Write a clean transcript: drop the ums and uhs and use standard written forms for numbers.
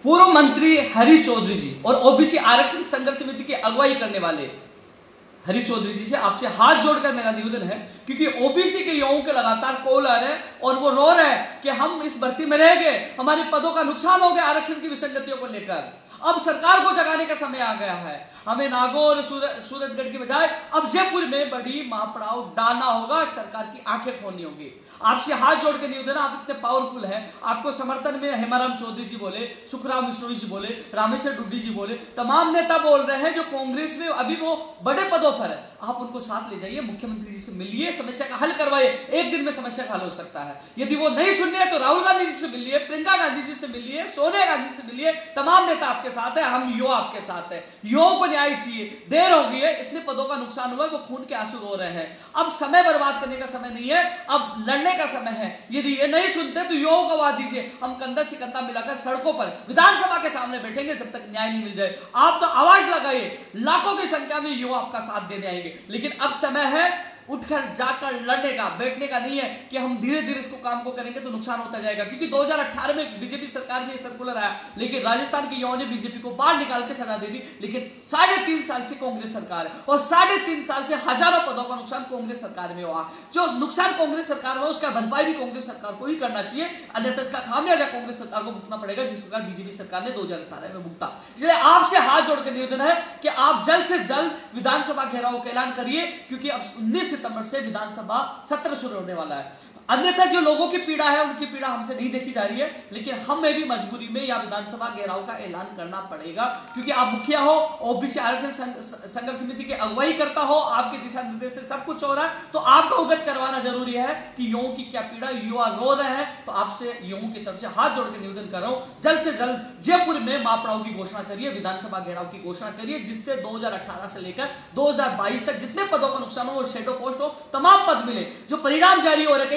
पूर्व मंत्री हरीश चौधरी जी और ओबीसी आरक्षण संघर्ष समिति की अगुवाई करने वाले हरीश चौधरी जी से आपसे हाथ जोड़कर मेरा निवेदन है, क्योंकि ओबीसी के युवाओं के लगातार कॉल आ रहे हैं और वो रो रहे हैं कि हम इस भर्ती में रह गए, हमारे पदों का नुकसान हो गया आरक्षण की विसंगतियों को लेकर। अब सरकार को जगाने का समय आ गया है। हमें नागौर सूरतगढ़ की बजाय अब जयपुर में बड़ी महापड़ाव डालना होगा, सरकार की आंखें खोलनी होगी। आपसे हाथ जोड़ के निवेदन, आप इतने पावरफुल हैं, आपको समर्थन में हेमाराम चौधरी जी बोले, सुखराम विष्णु जी बोले, रामेश्वर डुड्डी जी बोले, तमाम नेता बोल रहे हैं जो कांग्रेस में अभी वो बड़े पदों पर है। आप उनको साथ ले जाइए, मुख्यमंत्री जी से मिलिए, समस्या का हल करवाइए। एक दिन में समस्या का हल हो सकता है। यदि वो नहीं सुनने तो राहुल गांधी जी से मिलिए, प्रियंका गांधी जी से मिलिए, सोनिया गांधी से मिलिए, तमाम नेता आपके साथ है, हम युवा आपके साथ है। युवाओं को न्याय चाहिए, देर हो गई है, इतने पदों का नुकसान हुआ है, वो खून के आंसू रो रहे हैं। अब समय बर्बाद करने का समय नहीं है, अब लड़ने का समय है। यदि ये नहीं सुनते तो युवाओं को आवाज दीजिए, हम कंधा से कंधा मिलाकर सड़कों पर विधानसभा के सामने बैठेंगे जब तक न्याय नहीं मिल जाए। आप तो आवाज लगाइए, लाखों की संख्या में युवा आपका साथ देने आएंगे, लेकिन अब समय है उठकर जाकर लड़ने का, बैठने का नहीं है कि हम धीरे धीरे इसको काम को करेंगे तो नुकसान होता जाएगा। क्योंकि 2018 में बीजेपी सरकार में सर्कुलर आया, लेकिन राजस्थान के युवाओं ने बीजेपी को बाहर निकाल के सजा दे दी। लेकिन 3.5 साल से कांग्रेस सरकार है और 3.5 साल से हजारों पदों का नुकसान कांग्रेस सरकार में हुआ। जो नुकसान कांग्रेस सरकार में उसका भरपाई भी कांग्रेस सरकार को ही करना चाहिए, अन्यथा इसका खामियाजा कांग्रेस सरकार को भुगतना पड़ेगा, जिस प्रकार बीजेपी सरकार ने 2018 में भुगता। इसलिए आपसे हाथ जोड़ के निवेदन है कि आप जल्द से जल्द विधानसभा घेराव का ऐलान करिए, क्योंकि अब 19 सितंबर से विधानसभा सत्र शुरू होने वाला है। अन्यथा जो लोगों की पीड़ा है उनकी पीड़ा हमसे नहीं देखी जा रही है, लेकिन हमें भी मजबूरी में या विधानसभा घेराव का ऐलान करना पड़ेगा, क्योंकि आप मुखिया हो, ओबीसी आरक्षण संघर्ष समिति की अगुवाई करता हो, आपके दिशा निर्देश से सब कुछ हो रहा है, तो आपको अवगत करवाना जरूरी है कि युवाओं की क्या पीड़ा, युवा रो रहे हैं। तो आपसे युवाओं की तरफ से हाथ जोड़ के निवेदन कर रहा हूं, जल्द से जल्द जयपुर में महापड़ाव की घोषणा करिए, विधानसभा घेराव की घोषणा करिए, जिससे 2018 से लेकर 2022 तक जितने पदों का नुकसान हो, शेडो पोस्ट हो, तमाम पद मिले। जो परिणाम जारी हो रहे